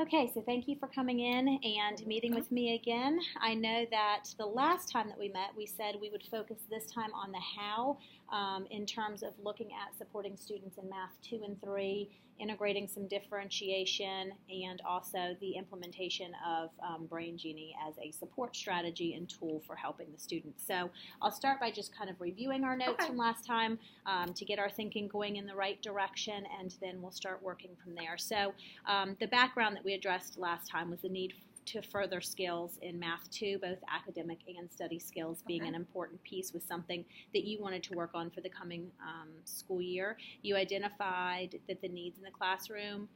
Okay, so thank you for coming in and meeting with me again. I know that the last time that we met, we said we would focus this time on the how in terms of looking at supporting students in Math 2 and 3, integrating some differentiation, and also the implementation of Brain Genie as a support strategy and tool for helping the students. So I'll start by just kind of reviewing our notes from last time to get our thinking going in the right direction, and then we'll start working from there. So the background that we addressed last time was the need to further skills in Math 2, both academic and study skills being an important piece, was something that you wanted to work on for the coming school year. You identified that the needs in the classroom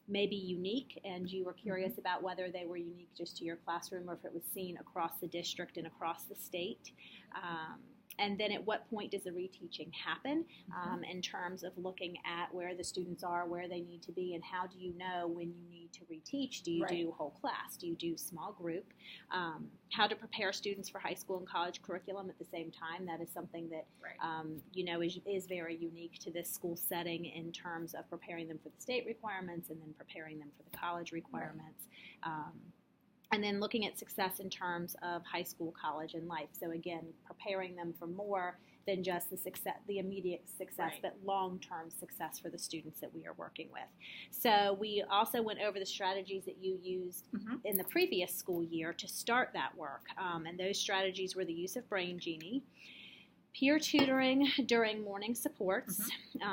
may be unique, and you were curious about whether they were unique just to your classroom or if it was seen across the district and across the state. And then at what point does the reteaching happen in terms of looking at where the students are, where they need to be, and how do you know when you need to reteach? Do you do whole class? Do you do small group? How to prepare students for high school and college curriculum at the same time. That is something that, is very unique to this school setting in terms of preparing them for the state requirements and then preparing them for the college requirements. And then looking at success in terms of high school, college, and life. So again, preparing them for more than just the success, the immediate success, but long-term success for the students that we are working with. So we also went over the strategies that you used in the previous school year to start that work. And those strategies were the use of Brain Genie, peer tutoring during morning supports.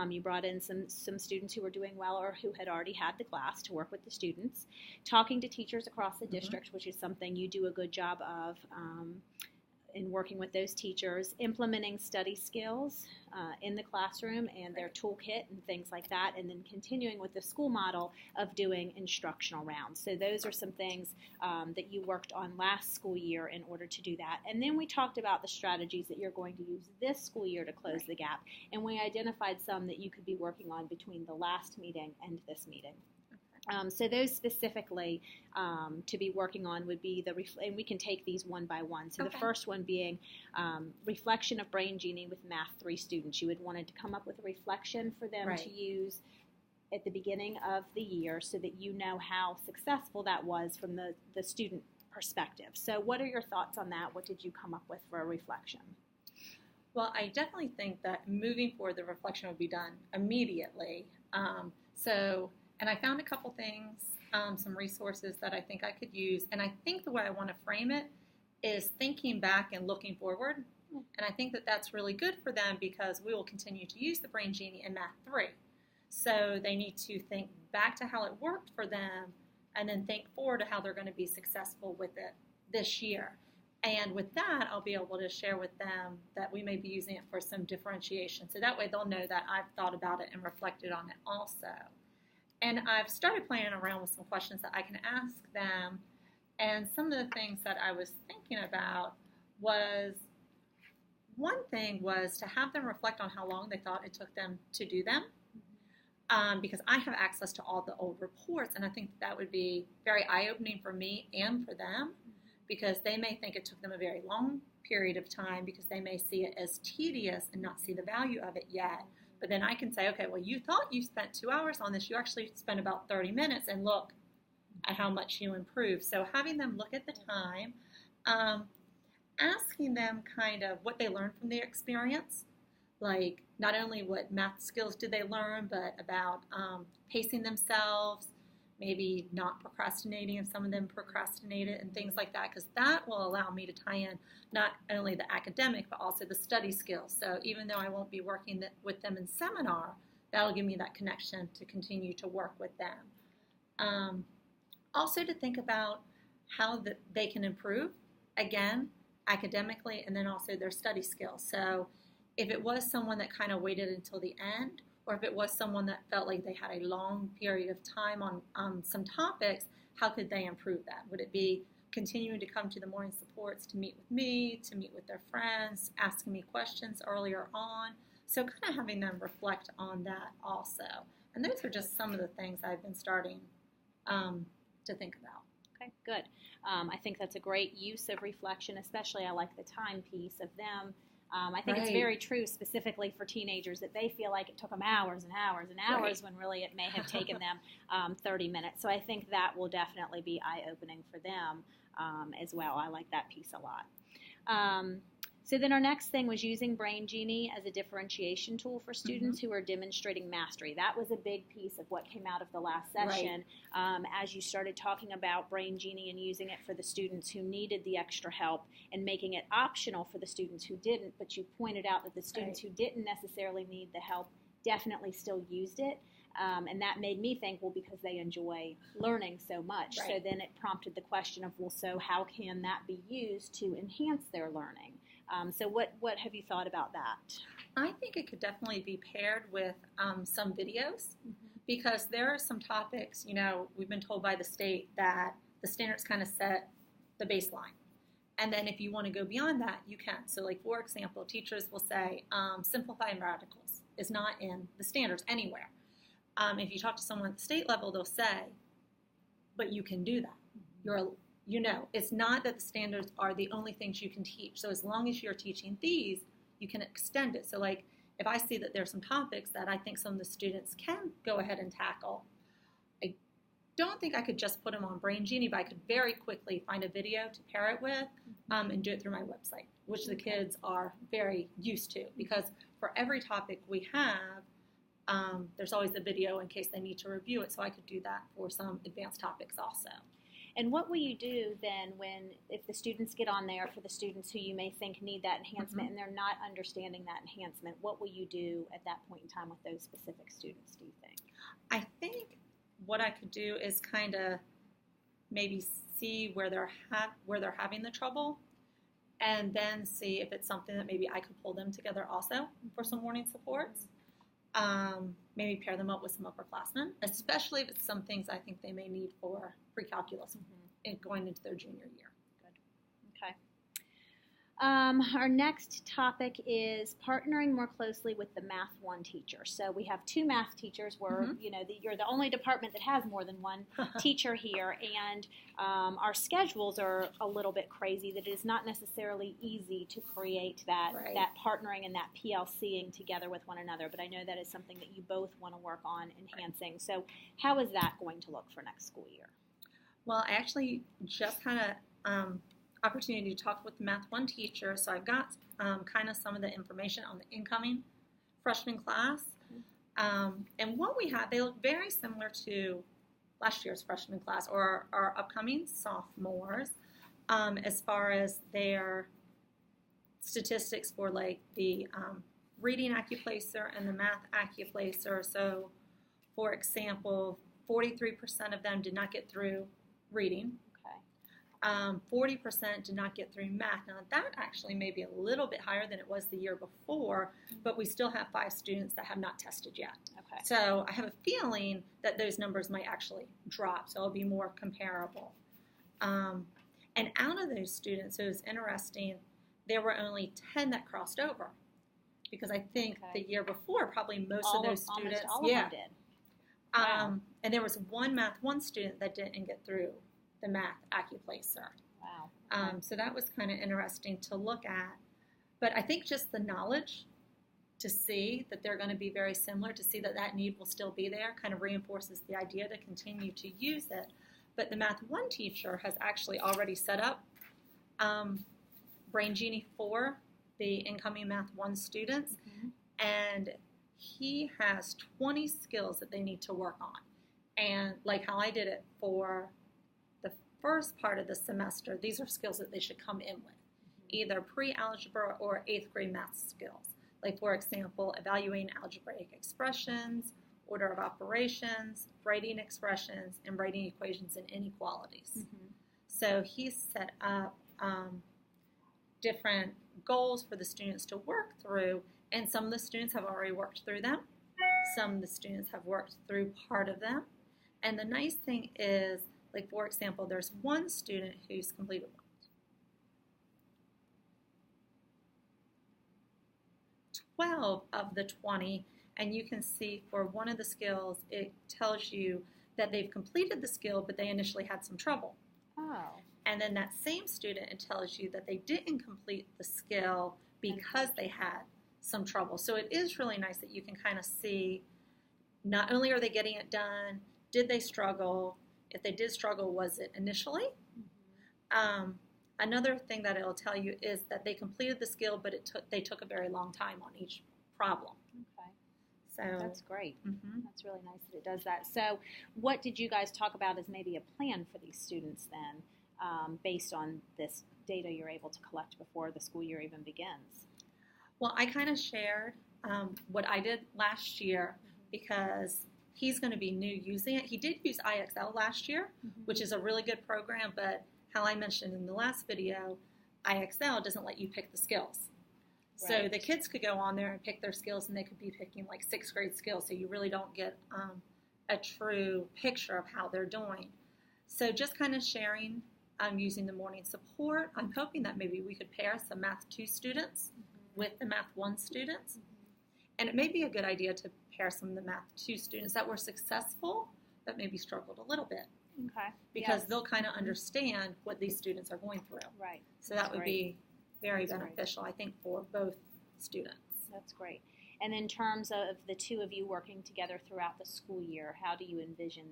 You brought in some students who were doing well or who had already had the class to work with the students. Talking to teachers across the district, which is something you do a good job of in working with those teachers. Implementing study skills in the classroom and their toolkit and things like that. And then continuing with the school model of doing instructional rounds. So those are some things that you worked on last school year in order to do that. And then we talked about the strategies that you're going to use this school year to close the gap. And we identified some that you could be working on between the last meeting and this meeting. So those specifically to be working on would be and we can take these one by one. So the first one being reflection of Brain Genie with Math 3 students. You had wanted to come up with a reflection for them to use at the beginning of the year so that you know how successful that was from the student perspective. So what are your thoughts on that? What did you come up with for a reflection? Well, I definitely think that moving forward, the reflection would be done immediately. And I found a couple things, some resources that I think I could use. And I think the way I want to frame it is thinking back and looking forward. And I think that that's really good for them because we will continue to use the Brain Genie in Math 3. So they need to think back to how it worked for them and then think forward to how they're going to be successful with it this year. And with that, I'll be able to share with them that we may be using it for some differentiation. So that way they'll know that I've thought about it and reflected on it also. And I've started playing around with some questions that I can ask them. And some of the things that I was thinking about was, one thing was to have them reflect on how long they thought it took them to do them. Because I have access to all the old reports, and I think that would be very eye-opening for me and for them, because they may think it took them a very long period of time because they may see it as tedious and not see the value of it yet. But then I can say, okay, well, you thought you spent 2 hours on this. You actually spent about 30 minutes, and look at how much you improved. So having them look at the time, asking them kind of what they learned from their experience, like not only what math skills did they learn, but about pacing themselves, maybe not procrastinating if some of them procrastinated and things like that, because that will allow me to tie in not only the academic but also the study skills. So even though I won't be working with them in seminar, that'll give me that connection to continue to work with them. Also to think about how they can improve, again, academically, and then also their study skills. So if it was someone that kind of waited until the end, or if it was someone that felt like they had a long period of time on some topics, how could they improve that? Would it be continuing to come to the morning supports to meet with me, to meet with their friends, asking me questions earlier on? So kind of having them reflect on that also. And those are just some of the things I've been starting to think about. Okay, good. I think that's a great use of reflection, especially I like the time piece of them I think it's very true specifically for teenagers that they feel like it took them hours and hours and hours when really it may have taken them 30 minutes. So I think that will definitely be eye-opening for them as well. I like that piece a lot. So then our next thing was using Brain Genie as a differentiation tool for students who are demonstrating mastery. That was a big piece of what came out of the last session as you started talking about Brain Genie and using it for the students who needed the extra help and making it optional for the students who didn't, but you pointed out that the students who didn't necessarily need the help definitely still used it. And that made me think, well, because they enjoy learning so much. So then it prompted the question of, well, so how can that be used to enhance their learning? So what have you thought about that? I think it could definitely be paired with some videos because there are some topics, we've been told by the state that the standards kind of set the baseline. And then if you want to go beyond that, you can. So like, for example, teachers will say simplifying radicals is not in the standards anywhere. If you talk to someone at the state level, they'll say, but you can do that. It's not that the standards are the only things you can teach. So as long as you're teaching these, you can extend it. So like if I see that there's some topics that I think some of the students can go ahead and tackle, I don't think I could just put them on Brain Genie, but I could very quickly find a video to pair it with and do it through my website, which the kids are very used to because for every topic we have, there's always a video in case they need to review it. So I could do that for some advanced topics also. And what will you do then if the students get on there, for the students who you may think need that enhancement and they're not understanding that enhancement, what will you do at that point in time with those specific students, do you think? I think what I could do is kind of maybe see where they're having the trouble and then see if it's something that maybe I could pull them together also for some morning supports. Maybe pair them up with some upperclassmen, especially if it's some things I think they may need for pre-calculus going into their junior year. Good. Okay. Our next topic is partnering more closely with the Math 1 teacher. So we have two math teachers where, you're the only department that has more than one teacher here, and our schedules are a little bit crazy that it is not necessarily easy to create that partnering and that PLCing together with one another, but I know that is something that you both want to work on enhancing. So how is that going to look for next school year? Well, I actually just had a opportunity to talk with the Math 1 teacher, so I've got kind of some of the information on the incoming freshman class. And what we have, they look very similar to last year's freshman class or our upcoming sophomores as far as their statistics for like the reading Accuplacer and the math Accuplacer. So, for example, 43% of them did not get through reading. 40% did not get through math. Now that actually may be a little bit higher than it was the year before, but we still have 5 students that have not tested yet. Okay. So I have a feeling that those numbers might actually drop, so it'll be more comparable. And out of those students, it was interesting, there were only 10 that crossed over, because I think the year before, probably most of those students, almost all of them did. Wow. And there was one Math 1 student that didn't get through the math Accuplacer. Wow. Okay. So that was kind of interesting to look at. But I think just the knowledge to see that they're going to be very similar, to see that that need will still be there, kind of reinforces the idea to continue to use it. But the Math 1 teacher has actually already set up Brain Genie for the incoming Math 1 students. And he has 20 skills that they need to work on. And like how I did it for the first part of the semester, these are skills that they should come in with, either pre-algebra or 8th grade math skills. Like, for example, evaluating algebraic expressions, order of operations, writing expressions, and writing equations and inequalities. So he's set up different goals for the students to work through, and some of the students have already worked through them. Some of the students have worked through part of them. And the nice thing is, like, for example, there's one student who's completed 12 of the 20, and you can see for one of the skills, it tells you that they've completed the skill, but they initially had some trouble. Oh. And then that same student, it tells you that they didn't complete the skill, because they had some trouble. So it is really nice that you can kind of see not only are they getting it done, did they struggle? If they did struggle, was it initially? Another thing that it'll tell you is that they completed the skill, but they took a very long time on each problem. Okay. So That's great. Mm-hmm. That's really nice that it does that. So what did you guys talk about as maybe a plan for these students then, based on this data you're able to collect before the school year even begins? Well, I kind of shared what I did last year because he's going to be new using it. He did use IXL last year, which is a really good program, but how I mentioned in the last video, IXL doesn't let you pick the skills. Right. So the kids could go on there and pick their skills, and they could be picking like 6th grade skills, so you really don't get a true picture of how they're doing. So just kind of sharing using the morning support. I'm hoping that maybe we could pair some Math 2 students with the Math 1 students. And it may be a good idea to pair some of the Math 2 students that were successful but maybe struggled a little bit. Okay. Because they'll kind of understand what these students are going through. Right. So that would be very beneficial, I think, for both students. That's great. And in terms of the two of you working together throughout the school year, how do you envision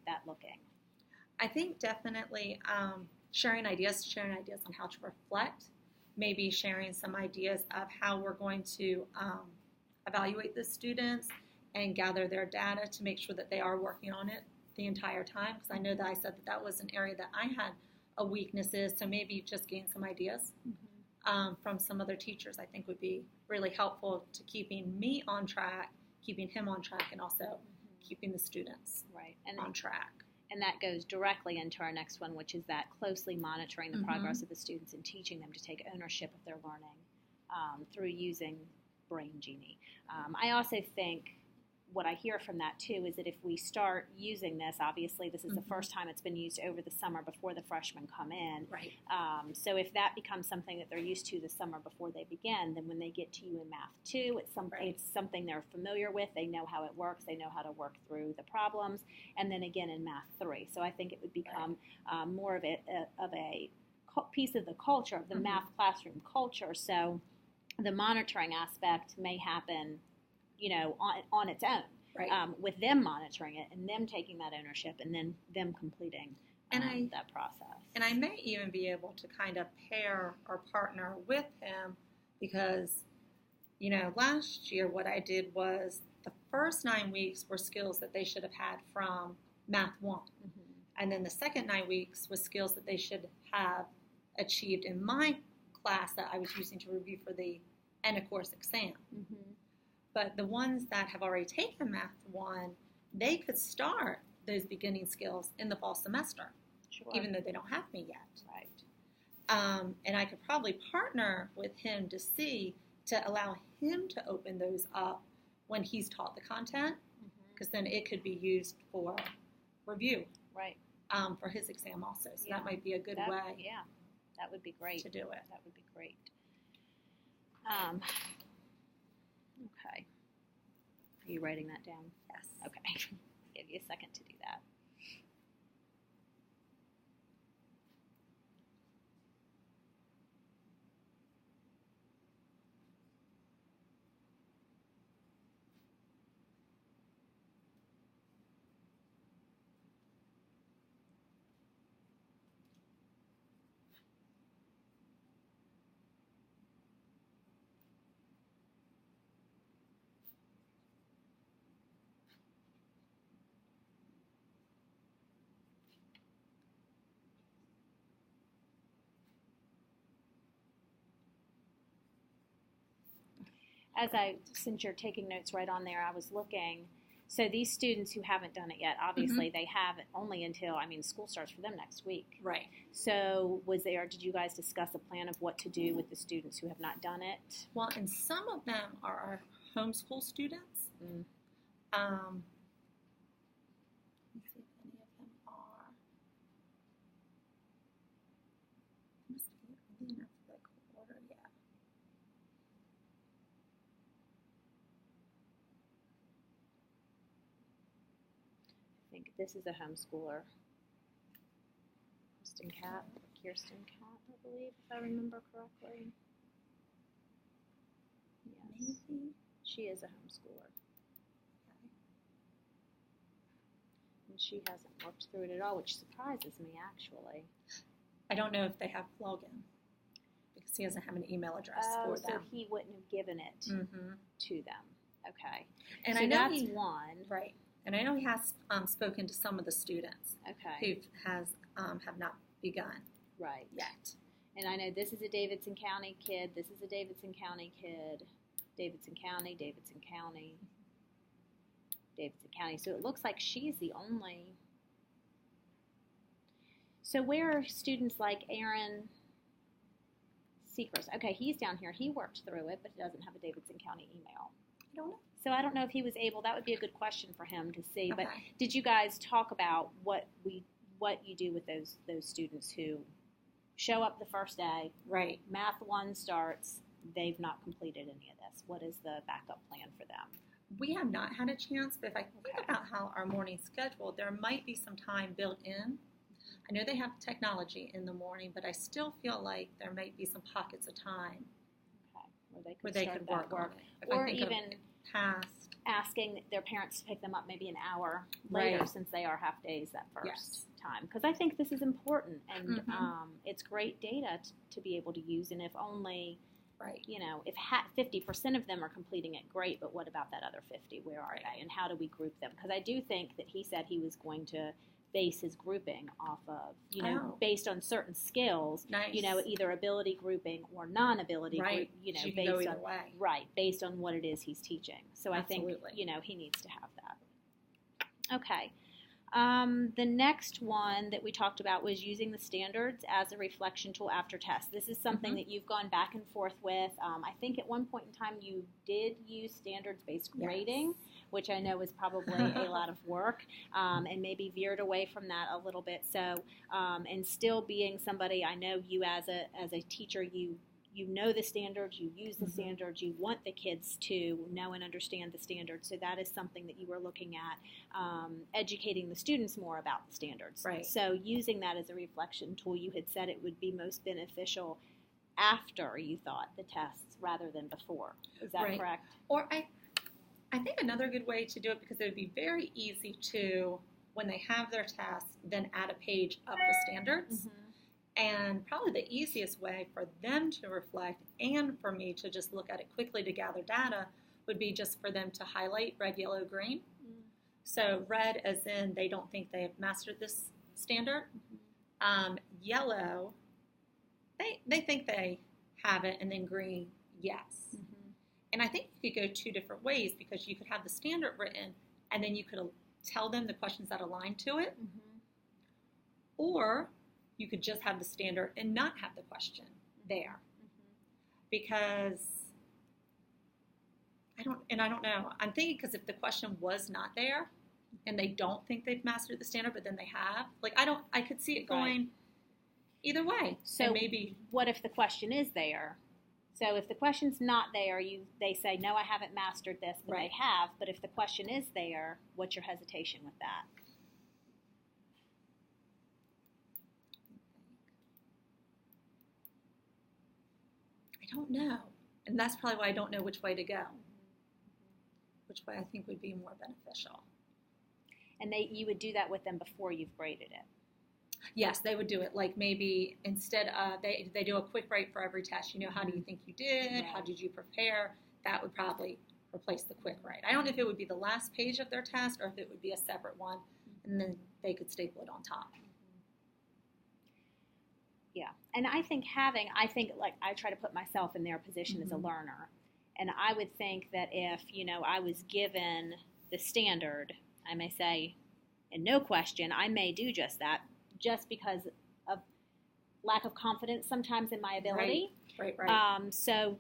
that looking? I think definitely sharing ideas on how to reflect, maybe sharing some ideas of how we're going to evaluate the students and gather their data to make sure that they are working on it the entire time, because I know that I said that was an area that I had a weakness in, so maybe just gain some ideas from some other teachers I think would be really helpful to keeping me on track, keeping him on track, and also keeping the students on track. And that goes directly into our next one, which is that closely monitoring the progress of the students and teaching them to take ownership of their learning through using Brain Genie. I also think what I hear from that too is that if we start using this, obviously this is the first time it's been used over the summer before the freshmen come in. Right. So if that becomes something that they're used to the summer before they begin, then when they get to you in Math 2, it's something they're familiar with. They know how it works. They know how to work through the problems. And then again in Math 3. So I think it would become more of a piece of the culture, of the math classroom culture. So the monitoring aspect may happen on its own, with them monitoring it and them taking that ownership and then them completing that process. And I may even be able to kind of pair or partner with him because, last year what I did was the first 9 weeks were skills that they should have had from Math 1. And then the second 9 weeks was skills that they should have achieved in my class that I was using to review for the end of course exam. But the ones that have already taken Math 1, they could start those beginning skills in the fall semester, even though they don't have me yet. Right. And I could probably partner with him to allow him to open those up when he's taught the content, because then it could be used for review, for his exam also. So that might be a good way. Yeah, that would be great to do it. That would be great. Okay. Are you writing that down? Yes. Okay. Give you a second to do that. Since you're taking notes right on there, I was looking. So these students who haven't done it yet, obviously they have it only until, school starts for them next week. Right. So did you guys discuss a plan of what to do with the students who have not done it? Well, and some of them are our homeschool students. Let me see if any of them are. Must be early enough for the quarter, yeah. I think this is a homeschooler. Kirsten Cat, I believe, if I remember correctly. Maybe. She is a homeschooler. And she hasn't worked through it at all, which surprises me, actually. I don't know if they have login because he doesn't have an email address for so them. he wouldn't have given it to them. Okay. And so I know that's he one. Right. And I know he has spoken to some of the students Okay. who have not begun Right. yet. And I know this is a Davidson County kid. This is a Davidson County kid. Davidson County, Davidson County, Davidson County. So it looks like she's the only. So where are students like Aaron Seacrest? Okay, he's down here. He worked through it, but he doesn't have a Davidson County email. I don't know. So I don't know if he was able. That would be a good question for him to see. Okay. But did you guys talk about what you do with those students who show up the first day? Right. Math 1 starts. They've not completed any of this. What is the backup plan for them? We have not had a chance, but if I think about how our morning schedule, there might be some time built in. I know they have technology in the morning, but I still feel like there might be some pockets of time Okay. where they could work on it. If Or I think even of past. asking their parents to pick them up maybe an hour later, Right. since they are half days that first Yes. time. Because I think this is important, and Mhm. it's great data to be able to use. And if only, Right. if 50% of them are completing it, great, but what about that other 50? Where are Right. they, and how do we group them? Because I do think that he said he was going to base his grouping off of, based on certain skills, Nice. either ability grouping or non-ability Right. group, You can based go either on way. right, based on what it is he's teaching. So Absolutely. I think, he needs to have that. Okay. The next one that we talked about was using the standards as a reflection tool after tests. This is something that you've gone back and forth with. I think at one point in time you did use standards-based grading, which I know is probably a lot of work, and maybe veered away from that a little bit. So, and still being somebody, I know you as a teacher, you know the standards, you use the standards, you want the kids to know and understand the standards. So that is something that you were looking at, educating the students more about the standards. Right. So using that as a reflection tool, you had said it would be most beneficial after you thought the tests rather than before. Is that Right. correct? Or I think another good way to do it, because it would be very easy to, when they have their test, then add a page of the standards. And probably the easiest way for them to reflect and for me to just look at it quickly to gather data would be just for them to highlight red, yellow, green. So red as in they don't think they have mastered this standard. Yellow, they think they have it, and then green, yes. And I think you could go two different ways, because you could have the standard written and then you could tell them the questions that align to it. Or you could just have the standard and not have the question there. Because I don't know. I'm thinking, because if the question was not there and they don't think they've mastered the standard, but then they have, I could see it going either way. So and maybe what if the question is there? So if the question's not there, they say, no, I haven't mastered this, but they have. But if the question is there, what's your hesitation with that? I don't know. And that's probably why I don't know which way to go. Which way I think would be more beneficial. And you would do that with them before you've graded it? Yes, they would do it. Like maybe instead they do a quick rate for every test. How do you think you did? Right. How did you prepare? That would probably replace the quick rate. I don't know if it would be the last page of their test or if it would be a separate one, and then they could staple it on top. Yeah, and I think I try to put myself in their position as a learner, and I would think that if, I was given the standard, I may say, and no question, I may do just that, just because of lack of confidence sometimes in my ability. Right. So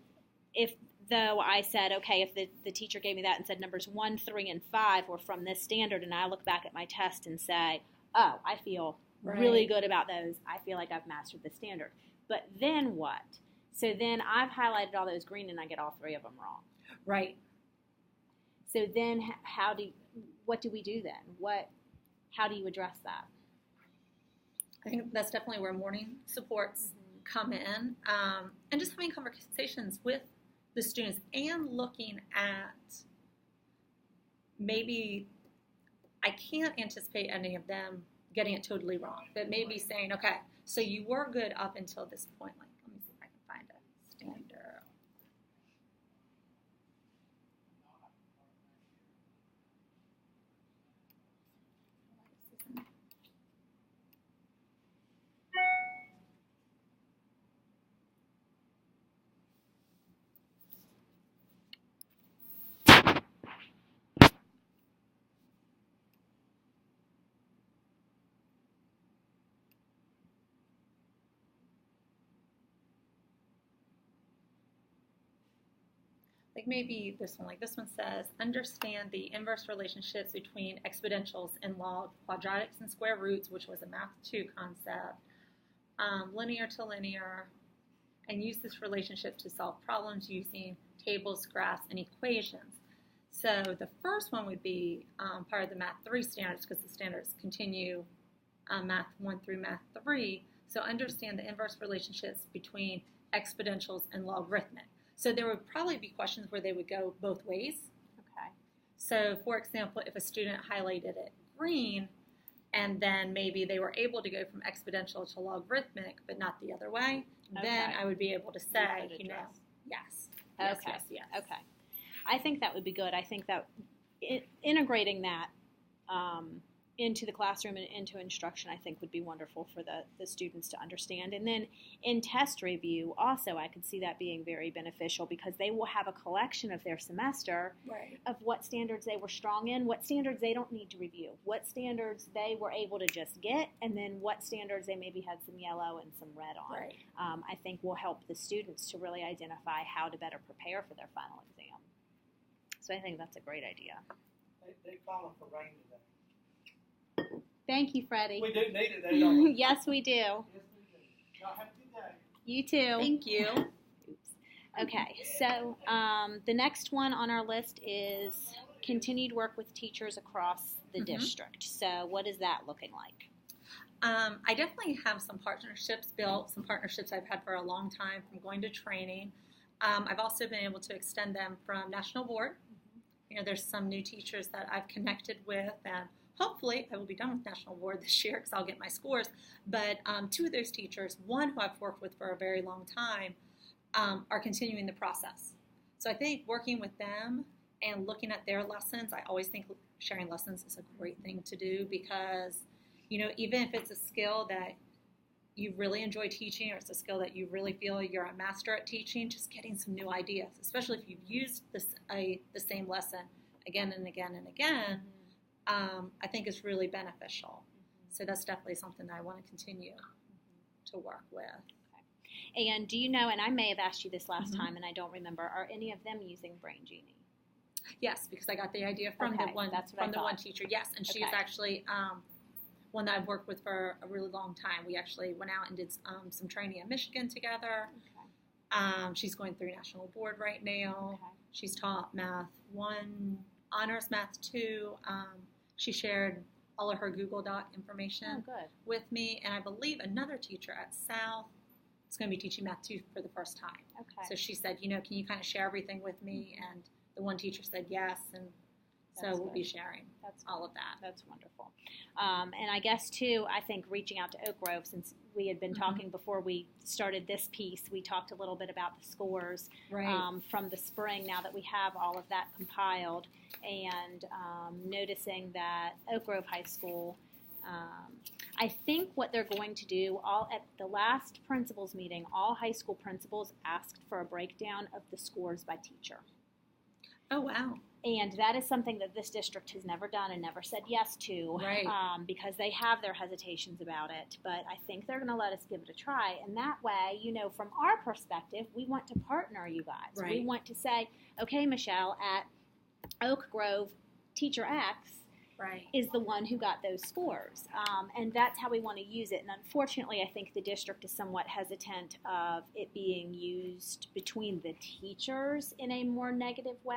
though I said, okay, if the teacher gave me that and said numbers 1, 3, and 5 were from this standard, and I look back at my test and say, oh, I feel really good about those, I feel like I've mastered the standard. But then what? So then I've highlighted all those green and I get all 3 of them wrong. Right. So then what do we do then? How do you address that? I think that's definitely where morning supports come in, and just having conversations with the students and looking at maybe I can't anticipate any of them getting it totally wrong, but maybe saying, okay, so you were good up until this point. Like, let me see if I can find a standard. Like maybe this one, like this one says, understand the inverse relationships between exponentials and log, quadratics and square roots, which was a Math 2 concept, linear to linear, and use this relationship to solve problems using tables, graphs, and equations. So the first one would be part of the Math 3 standards, because the standards continue Math 1 through Math 3. So understand the inverse relationships between exponentials and logarithmic. So there would probably be questions where they would go both ways. Okay. So, for example, if a student highlighted it green, and then maybe they were able to go from exponential to logarithmic, but not the other way, then I would be able to say, yes. Okay. Yes. Okay. I think that would be good. I think that integrating that into the classroom and into instruction, I think, would be wonderful for the students to understand. And then in test review, also, I could see that being very beneficial, because they will have a collection of their semester of what standards they were strong in, what standards they don't need to review, what standards they were able to just get, and then what standards they maybe had some yellow and some red on. Right. I think will help the students to really identify how to better prepare for their final exam. So I think that's a great idea. They calling for rain today. Thank you, Freddie. We do need it, though, don't we? Yes, we do. Yes, we do. Y'all have a good day. You too. Thank you. Oops. Okay, so the next one on our list is continued work with teachers across the district. So what is that looking like? I definitely have some partnerships built, some partnerships I've had for a long time from going to training. I've also been able to extend them from National Board. You know, there's some new teachers that I've connected with, and hopefully I will be done with National Board this year because I'll get my scores. But two of those teachers, one who I've worked with for a very long time, are continuing the process. So I think working with them and looking at their lessons, I always think sharing lessons is a great thing to do, because, you know, even if it's a skill that you really enjoy teaching, or it's a skill that you really feel you're a master at teaching, just getting some new ideas, especially if you've used the same lesson again and again and again, I think is really beneficial. So that's definitely something that I want to continue to work with. Okay. And do you know, and I may have asked you this last time and I don't remember, are any of them using Brain Genie? Yes, because I got the idea from the one teacher. Yes, and she's actually one that I've worked with for a really long time. We actually went out and did some training in Michigan together. Okay. She's going through National Board right now. Okay. She's taught Math 1, Honors Math 2. She shared all of her Google Doc information with me, and I believe another teacher at South is going to be teaching Math 2 for the first time. Okay. So she said, you know, can you kind of share everything with me? And the one teacher said yes, and so we'll be sharing all of that. That's wonderful. And I guess, too, I think reaching out to Oak Grove, since we had been talking before we started this piece, we talked a little bit about the scores from the spring, now that we have all of that compiled, and noticing that Oak Grove High School, I think what they're going to do, at the last principals meeting, all high school principals asked for a breakdown of the scores by teacher. Oh, wow. And that is something that this district has never done and never said yes to, because they have their hesitations about it. But I think they're going to let us give it a try. And that way, you know, from our perspective, we want to partner you guys. Right. We want to say, okay, Michelle, at Oak Grove, teacher X is the one who got those scores. And that's how we want to use it. And unfortunately, I think the district is somewhat hesitant of it being used between the teachers in a more negative way.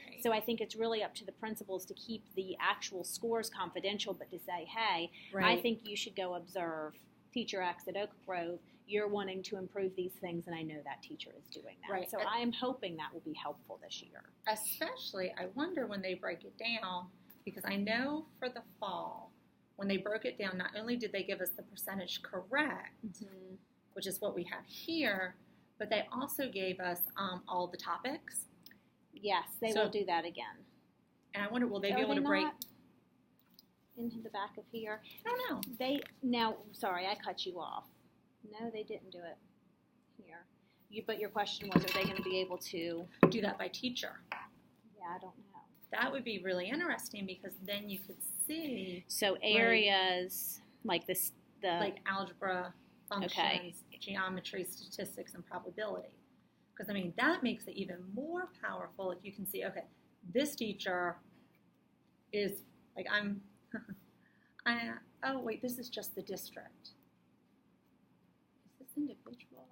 Right. So I think it's really up to the principals to keep the actual scores confidential, but to say, hey, I think you should go observe teacher X at Oak Grove, you're wanting to improve these things, and I know that teacher is doing that. Right. So I am hoping that will be helpful this year. Especially, I wonder when they break it down, because I know for the fall, when they broke it down, not only did they give us the percentage correct, which is what we have here, but they also gave us all the topics. Yes, they will do that again. And I wonder, will they be able to break into the back of here? I don't know. Now, sorry, I cut you off. No, they didn't do it here. But your question was, are they going to be able to do that by teacher? Yeah, I don't know. That would be really interesting, because then you could see. So areas like this, like algebra, functions, geometry, statistics, and probability. Because, I mean, that makes it even more powerful if you can see, okay, this teacher is, like, oh, wait, this is just the district. Is this individual?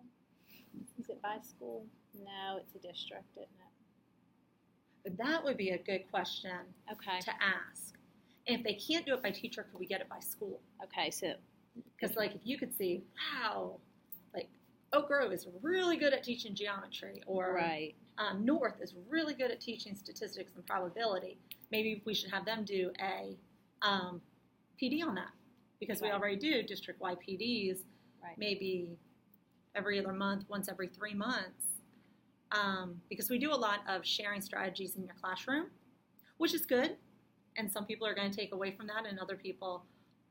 Is it by school? No, it's a district, isn't it? But that would be a good question to ask. And if they can't do it by teacher, could we get it by school? Okay, so. Because, like, if you could see, wow, like, Oak Grove is really good at teaching geometry, or North is really good at teaching statistics and probability, maybe we should have them do a PD on that, because we already do district-wide PDs, maybe every other month, once every 3 months, because we do a lot of sharing strategies in your classroom, which is good, and some people are going to take away from that, and other people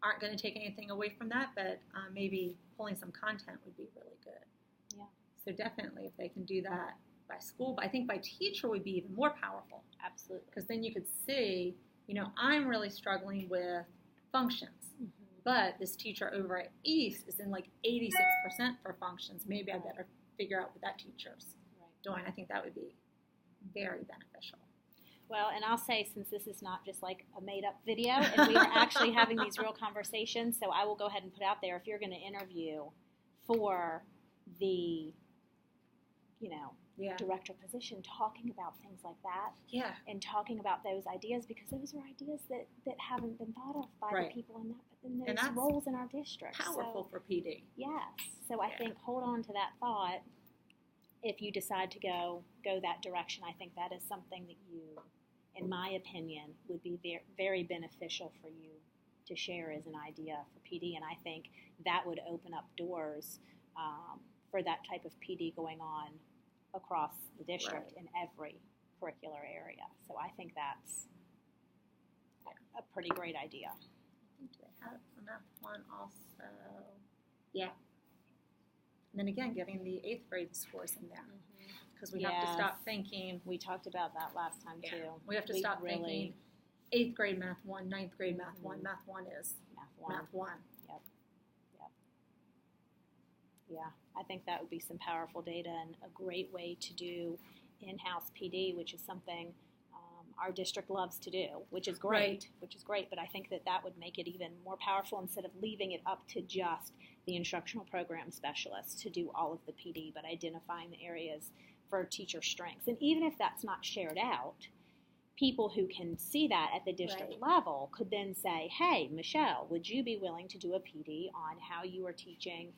aren't going to take anything away from that, but maybe pulling some content would be really good. Yeah. So definitely if they can do that by school, but I think by teacher would be even more powerful. Absolutely. Because then you could see, you know, I'm really struggling with functions, but this teacher over at East is in like 86% for functions. Maybe I better figure out what that teacher's doing. I think that would be very beneficial. Well, and I'll say, since this is not just like a made-up video, and we are actually having these real conversations, so I will go ahead and put out there, if you're going to interview for the, director position, talking about things like that, and talking about those ideas, because those are ideas that haven't been thought of by the people in that, but then those roles in our district. Powerful for PD. Yes. So I think hold on to that thought. If you decide to go that direction, I think that is something that you, in my opinion, would be very, very beneficial for you to share as an idea for PD. And I think that would open up doors for that type of PD going on across the district in every curricular area. So I think that's a pretty great idea. I think they have a math one also. Yeah. And then again, getting the 8th grade scores in there. Because we have to stop thinking. We talked about that last time too. We have to stop thinking 8th grade math 1, 9th grade math 1. Math 1 is math 1. Yep. Yeah, I think that would be some powerful data and a great way to do in-house PD, which is something our district loves to do, which is great. But I think that would make it even more powerful, instead of leaving it up to just the instructional program specialists to do all of the PD, but identifying the areas for teacher strengths. And even if that's not shared out, people who can see that at the district level could then say, hey, Michelle, would you be willing to do a PD on how you are teaching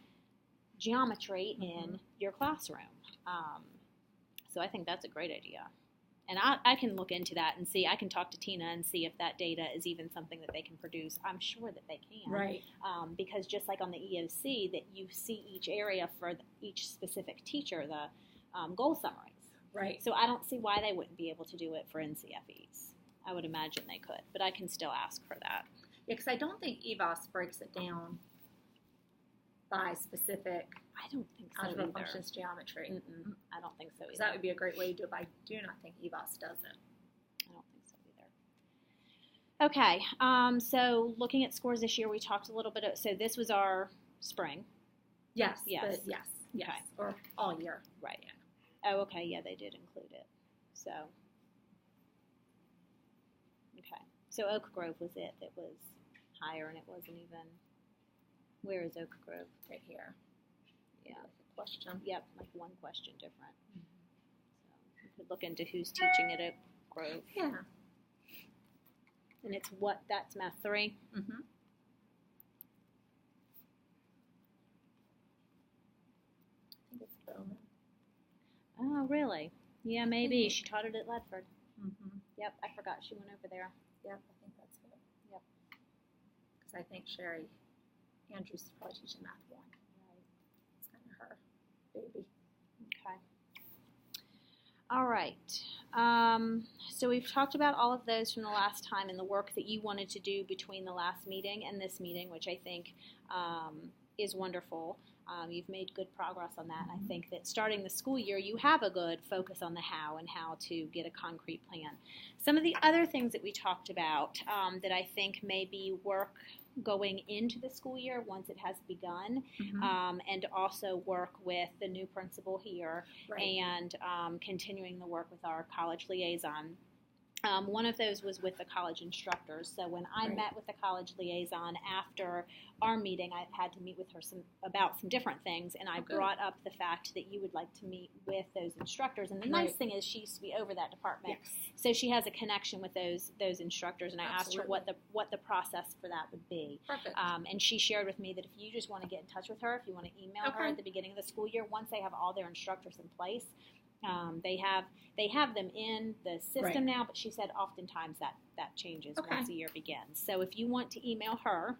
geometry in your classroom? So I think that's a great idea. And I can look into that and see. I can talk to Tina and see if that data is even something that they can produce. I'm sure that they can. Right. Because just like on the EOC, that you see each area for each specific teacher, the goal summaries. Right. So I don't see why they wouldn't be able to do it for NCFEs. I would imagine they could, but I can still ask for that. Yeah, because I don't think EVOS breaks it down by specific. I don't think so algebra, either. functions, geometry. I don't think so either. That would be a great way to do it, but I do not think EVOS does it. I don't think so either. Okay, so looking at scores this year, we talked a little bit. So this was our spring. Yes. Yes. Yes. Okay. Or all year. Right. Yeah. Oh, okay. Yeah, they did include it. So. Okay. So Oak Grove was it that was higher, and it wasn't even. Where is Oak Grove? Right here. Yeah. Like a question. Yep, like one question different. So you could look into who's teaching at Oak Grove. Yeah. And it's that's Math 3? Oh, really? Yeah, maybe. She taught it at Ledford. Mm-hmm. Yep, I forgot she went over there. Yep, I think that's it. Yep. Because I think Sherry Andrews is probably teaching Math 1. It's kind of her baby. Okay. All right. So we've talked about all of those from the last time and the work that you wanted to do between the last meeting and this meeting, which I think is wonderful. You've made good progress on that. And I think that starting the school year, you have a good focus on the how and how to get a concrete plan. Some of the other things that we talked about that I think may be work going into the school year once it has begun, and also work with the new principal here, and continuing the work with our college liaison. One of those was with the college instructors. So when I met with the college liaison after our meeting, I had to meet with her about some different things, and I brought up the fact that you would like to meet with those instructors. And the nice thing is she used to be over that department, so she has a connection with those instructors. And I asked her what the process for that would be. Perfect. And she shared with me that if you just want to get in touch with her, if you want to email her at the beginning of the school year, once they have all their instructors in place. They have them in the system now, but she said oftentimes that changes once the year begins. So if you want to email her,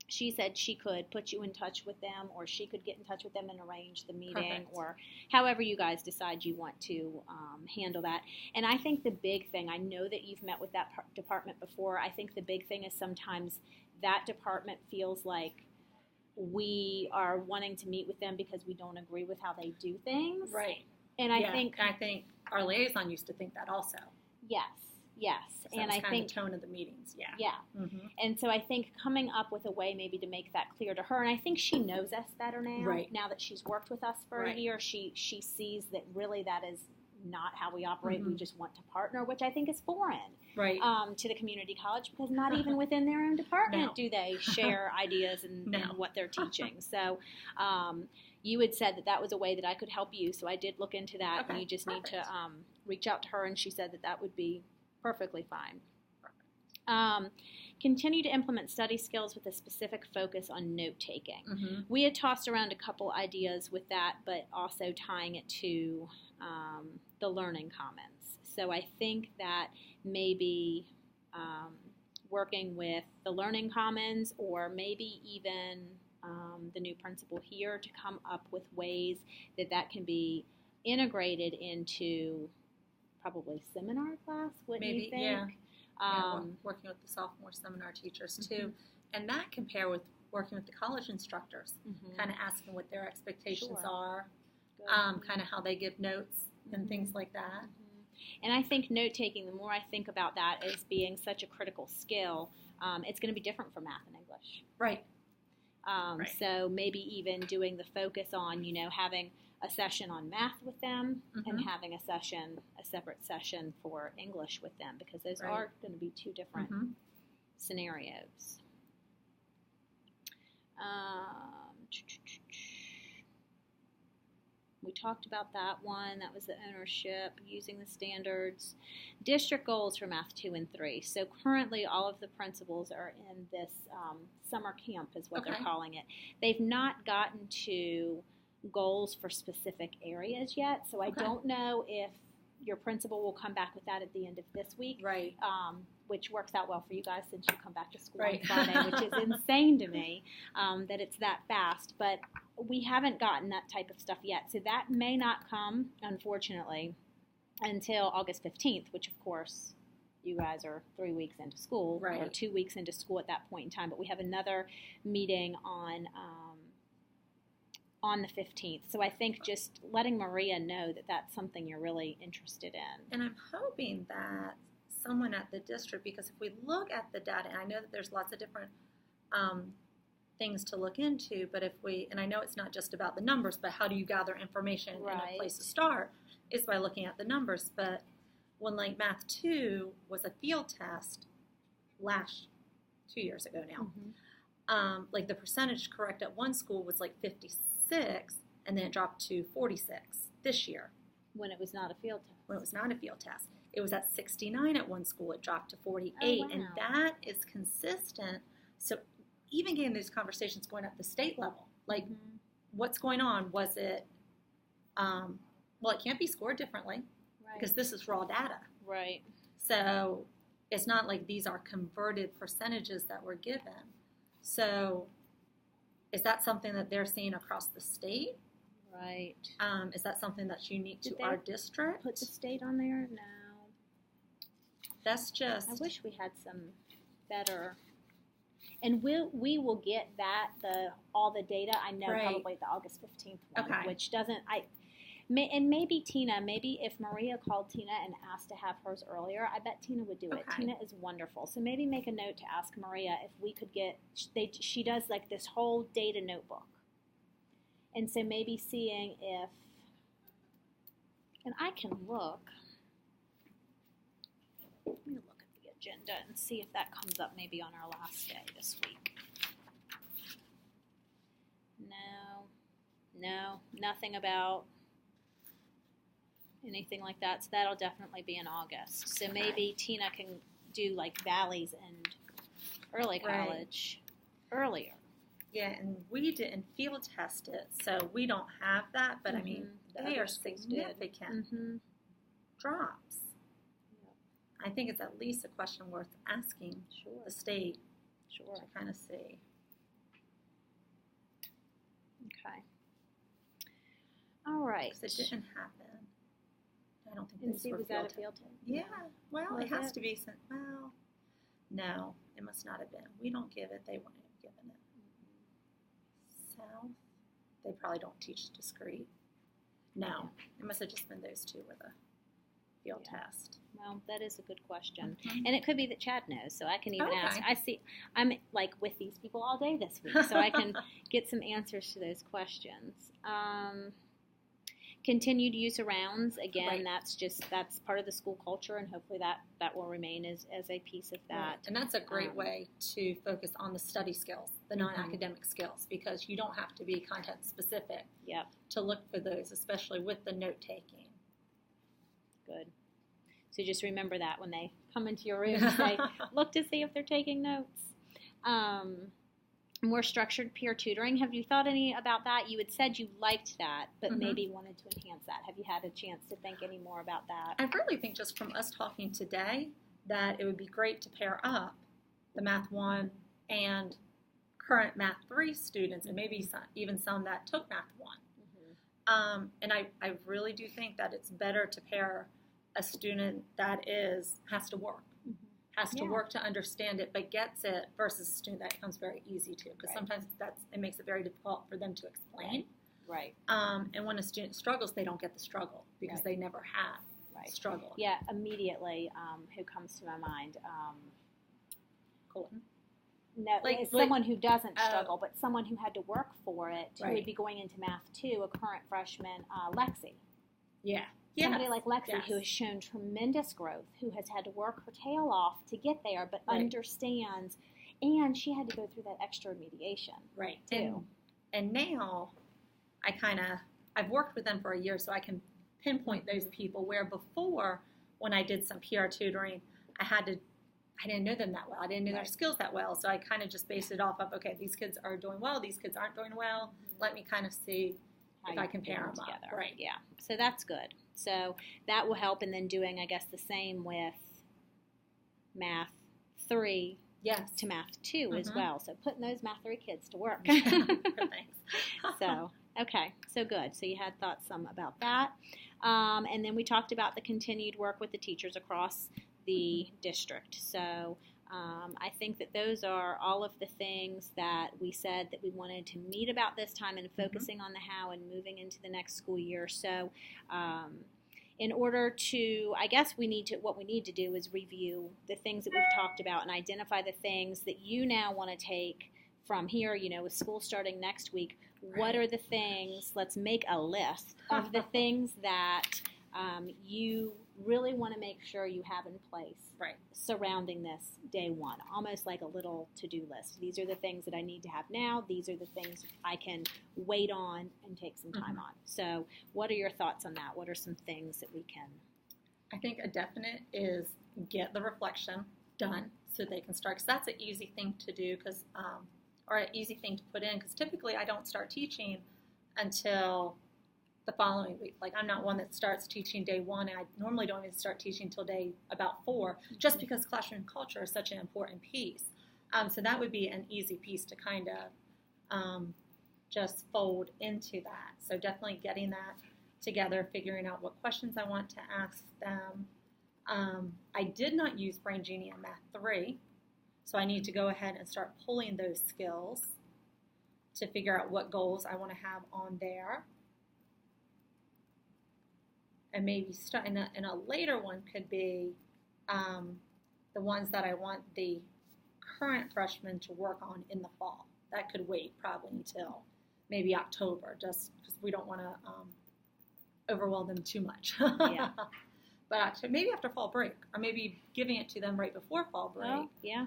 she said she could put you in touch with them, or she could get in touch with them and arrange the meeting, or however you guys decide you want to handle that. And I think the big thing, I know that you've met with that department before, I think the big thing is sometimes that department feels like we are wanting to meet with them because we don't agree with how they do things. Right. And I think our liaison used to think that also. Yes. So and I think the tone of the meetings. Yeah. Mm-hmm. And so I think coming up with a way maybe to make that clear to her, and I think she knows us better now. Right. Now that she's worked with us for a year, she sees that really that is not how we operate. We just want to partner, which I think is foreign. Right. To the community college, because not even within their own department do they share ideas and what they're teaching. So you had said that was a way that I could help you, so I did look into that, and you just need to reach out to her, and she said that would be perfectly fine. Continue to implement study skills with a specific focus on note-taking. We had tossed around a couple ideas with that, but also tying it to the Learning Commons. So I think that maybe working with the Learning Commons, or maybe even the new principal here, to come up with ways that can be integrated into probably seminar class, wouldn't you think? Working with the sophomore seminar teachers too. And that can pair with working with the college instructors, kind of asking what their expectations are, kind of how they give notes and things like that. And I think note-taking, the more I think about that as being such a critical skill, it's going to be different for math and English. Right. So maybe even doing the focus on, having a session on math with them and having a separate session for English with them, because those are going to be two different scenarios. We talked about that one. That was the ownership, using the standards. District goals for Math 2 and 3. So currently all of the principals are in this summer camp is what they're calling it. They've not gotten to goals for specific areas yet, so I don't know if your principal will come back with that at the end of this week, which works out well for you guys since you come back to school on Friday, which is insane to me that it's that fast, but we haven't gotten that type of stuff yet, so that may not come, unfortunately, until August 15th, which of course you guys are 3 weeks into school, or 2 weeks into school at that point in time, but we have another meeting on the 15th. So I think just letting Maria know that that's something you're really interested in. And I'm hoping that someone at the district, because if we look at the data, and I know that there's lots of different things to look into, but and I know it's not just about the numbers, but how do you gather information, and a place to start is by looking at the numbers. But when Math 2 was a field test 2 years ago now, the percentage correct at one school was 56, and then it dropped to 46 this year. When it was not a field test. When it was not a field test. It was at 69 at one school. It dropped to 48. And that is consistent. So even getting these conversations going at the state level, what's going on? Was it well, it can't be scored differently because this is raw data. Right. So it's not like these are converted percentages that were given. So is that something that they're seeing across the state? Right. Is that something that's unique Did to they our district? Put the state on there? No. That's just. I wish we had some better. And we will get that all the data. I know Right. probably the August 15th one, Okay. which doesn't and maybe Tina, maybe if Maria called Tina and asked to have hers earlier, I bet Tina would do it. Okay. Tina is wonderful. So maybe make a note to ask Maria if we could get, she does like this whole data notebook. And so maybe seeing if, and I can look, let me look at the agenda and see if that comes up maybe on our last day this week. No, nothing about anything like that. So that'll definitely be in August. So maybe Tina can do like Valleys and early college earlier. Yeah, and we didn't field test it, so we don't have that. But I mean, The they other are schools did. significant drops. I think it's at least a question worth asking Sure. the state Sure. to kind of see. Okay. All right. Because it didn't happen. I don't think And these see, were was that a field field tested. test? Yeah, well, Was it has it? to be sent. Well, no, it must not have been. We don't give it. They wouldn't have given it. South, they probably don't teach discrete. No, it must have just been those two with a field Yeah. test. Well, that is a good question. Mhm. And it could be that Chad knows, so I can even ask. Okay. I'm like with these people all day this week, so I can get some answers to those questions. Continued use of rounds, again, Right. that's part of the school culture, and hopefully that will remain as a piece of that. Right. And that's a great way to focus on the study skills, the Mhm. non-academic skills, because you don't have to be content specific Yep, to look for those, especially with the note taking. good. So just remember that when they come into your room and say, look to see if they're taking notes. More structured peer tutoring. Have you thought any about that? You had said you liked that, but Mhm. maybe wanted to enhance that. Have you had a chance to think any more about that? I really think just from us talking today that it would be great to pair up the Math 1 and current Math 3 students, and maybe even some that took Math 1. And I really do think that it's better to pair a student that has to work. Has to Yeah. work to understand it, but gets it, versus a student that comes very easy to, because Right. sometimes it makes it very difficult for them to explain. Right, And when a student struggles, they don't get the struggle because Right. they never have right. struggled. Yeah, immediately, who comes to my mind? Colton. No, Like- it's like- someone who doesn't Oh. struggle, but someone who had to work for it, who Right. would be going into Math 2, a current freshman, Lexi. Yeah. Somebody Yes. like Lexi Yes. who has shown tremendous growth, who has had to work her tail off to get there, but Right. understands, and she had to go through that extra remediation. Right. too. And now I've worked with them for a year, so I can pinpoint those people where before, when I did some PR tutoring, I didn't know them that well. I didn't know their Right. skills that well. So I kind of just based it off of, okay, these kids are doing well, these kids aren't doing well. Let me kind of see How if you I can pair put them up. together. Right. Yeah, so that's good. So that will help, and then doing, I guess, the same with Math 3 Yes. to Math 2 as Mhm. well. So putting those Math 3 kids to work. Thanks. So, okay, so good. So you had thoughts some about that. And then we talked about the continued work with the teachers across the district. So I think that those are all of the things that we said that we wanted to meet about this time, and focusing on the how and moving into the next school year. So in order to, I guess what we need to do is review the things that we've talked about and identify the things that you now want to take from here, with school starting next week. What are the things, let's make a list of the things that you really want to make sure you have in place Right. surrounding this day one, almost like a little to-do list. These are the things that I need to have now. These are the things I can wait on and take some time on. So what are your thoughts on that? What are some things that we can? I think a definite is get the reflection done so they can start, because that's an easy thing to do, or an easy thing to put in, because typically I don't start teaching until the following week. Like, I'm not one that starts teaching day one, and I normally don't even start teaching till day about 4, just because classroom culture is such an important piece. So that would be an easy piece to kind of just fold into that. So definitely getting that together, figuring out what questions I want to ask them. I did not use Brain Genie in Math 3, so I need to go ahead and start pulling those skills to figure out what goals I want to have on there. And maybe start in a later one could be the ones that I want the current freshmen to work on in the fall. That could wait probably until maybe October, just because we don't want to overwhelm them too much. Yeah. But maybe after fall break, or maybe giving it to them right before fall break. Oh, yeah.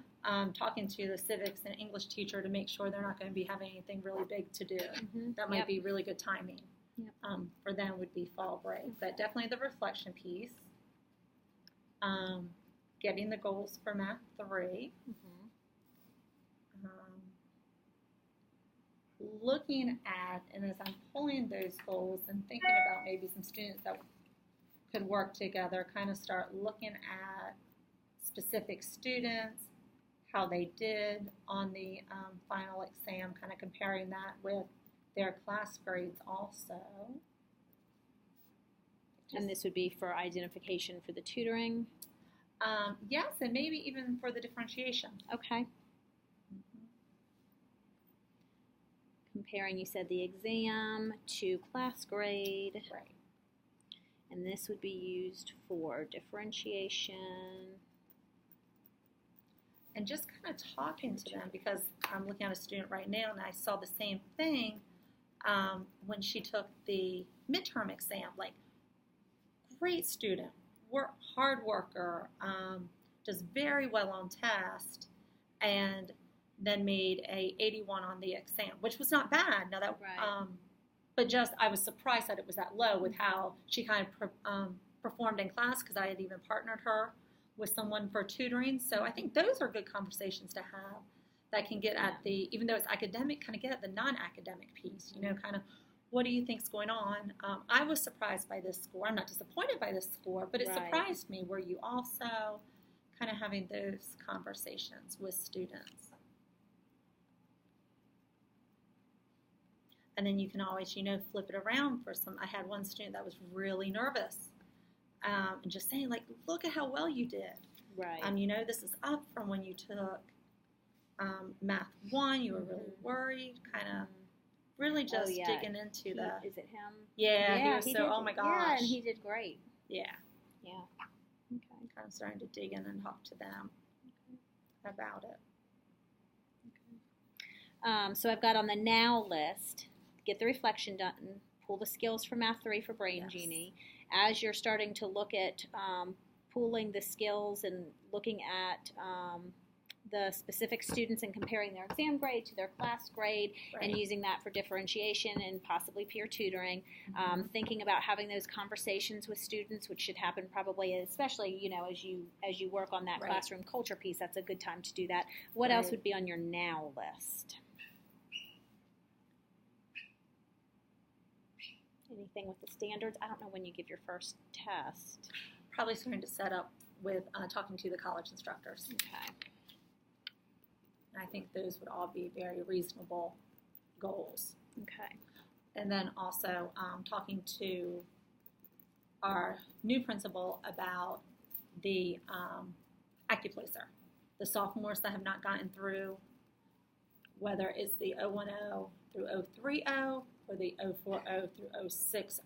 Talking to the civics and English teacher to make sure they're not going to be having anything really big to do. Mm-hmm. That might be really good timing. Yep. For them would be fall break. But definitely the reflection piece. Getting the goals for Math 3. Mm-hmm. Looking at, and as I'm pulling those goals and thinking about maybe some students that could work together, kind of start looking at specific students, how they did on the final exam, kind of comparing that with their class grades also. And this would be for identification for the tutoring? Yes, and maybe even for the differentiation. Okay. Comparing, you said, the exam to class grade. Right. And this would be used for differentiation. And just kind of talking to them, because I'm looking at a student right now and I saw the same thing when she took the midterm exam. Like, great student, hard worker, does very well on test, and then made a 81 on the exam, which was not bad. Now that, Right. But just I was surprised that it was that low with how she kind of performed in class, because I had even partnered her with someone for tutoring. So I think those are good conversations to have that can get at the, even though it's academic, kind of get at the non-academic piece. You know, kind of what do you think's going on? I was surprised by this score. I'm not disappointed by this score, but it Right. surprised me. Were you also kind of having those conversations with students? And then you can always, you know, flip it around for some. I had one student that was really nervous, and just saying, like, look at how well you did. Right. You know, this is up from when you took Math 1. You were really worried, kind of really just yeah. digging into the. Is it him? Yeah, he was he so, did, oh my gosh. Yeah, and he did great. Yeah, Yeah. Okay. kind of starting to dig in and talk to them about it. So I've got on the now list, get the reflection done, pull the skills for Math 3 for Brain Yes. Genie. As you're starting to look at pooling the skills and looking at the specific students and comparing their exam grade to their class grade, Right. and using that for differentiation and possibly peer tutoring, thinking about having those conversations with students, which should happen probably, especially, you know, as you work on that Right. classroom culture piece. That's a good time to do that. What else Right. would be on your now list? Anything with the standards? I don't know when you give your first test. Probably starting to set up with talking to the college instructors. Okay. I think those would all be very reasonable goals. Okay. And then also talking to our new principal about the AccuPlacer, the sophomores that have not gotten through, whether it's the 010 through 030 or the 040 through 060,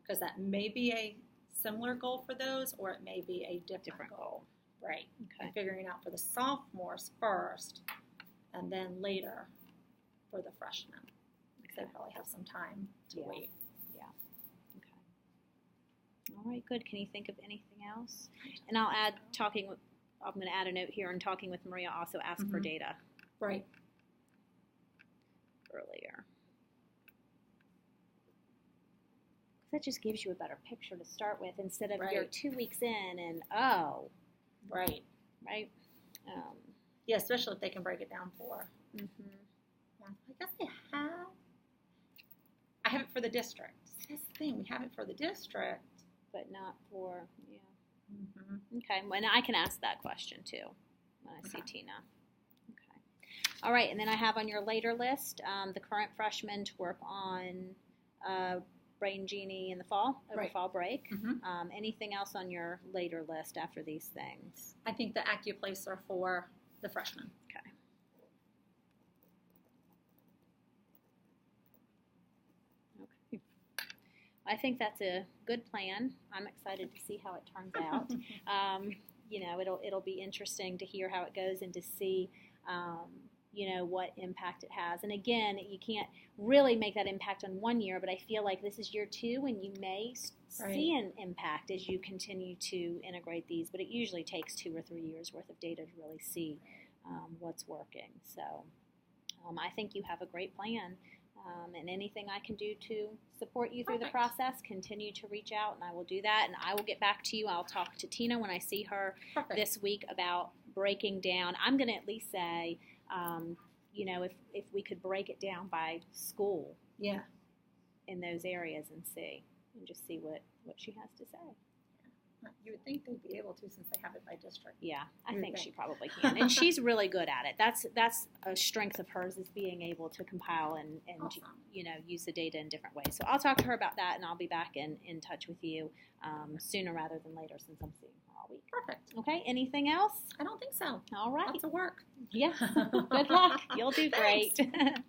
because that may be a similar goal for those, or it may be a different goal. Right. Okay. And figuring out for the sophomores first, and then later for the freshmen. Because they probably have some time to Yeah. wait. Okay. All right, good. Can you think of anything else? And I'll add I'm going to add a note here, and talking with Maria, also ask for Mhm. data Right. earlier. That just gives you a better picture to start with, instead of you're Right. 2 weeks in and, Right. right? Yeah, especially if they can break it down for. Mm-hmm. I guess they have. I haven't for the district. That's the thing. We have it for the district. but not for, yeah. Mm-hmm. Okay, well, I can ask that question too when I see Okay. Tina. Okay. All right, and then I have on your later list the current freshmen to work on Brain Genie in the fall, over Right. fall break. Mm-hmm. Anything else on your later list after these things? I think the AccuPlacer for the freshmen. Okay. Okay. I think that's a good plan. I'm excited to see how it turns out. It'll be interesting to hear how it goes and to see, what impact it has. And again, you can't really make that impact on 1 year, but I feel like this is year 2, and you may see an impact as you continue to integrate these. But it usually takes 2 or 3 years worth of data to really see what's working. So I think you have a great plan. And anything I can do to support you through the Perfect. process, continue to reach out, and I will do that. And I will get back to you. I'll talk to Tina when I see her Perfect. this week about breaking down. I'm going to at least say, if we could break it down by school Yeah. in those areas and just see what she has to say. You would think they'd be able to since they have it by district. Yeah, I You would think she think. probably can. And she's really good at it. That's a strength of hers, is being able to compile and Awesome. use the data in different ways. So I'll talk to her about that, and I'll be back in touch with you sooner rather than later, since I'm seeing her all week. Perfect. Okay, anything else? I don't think so. All right. Lots of work. Yes. Good luck. You'll do great. Thanks.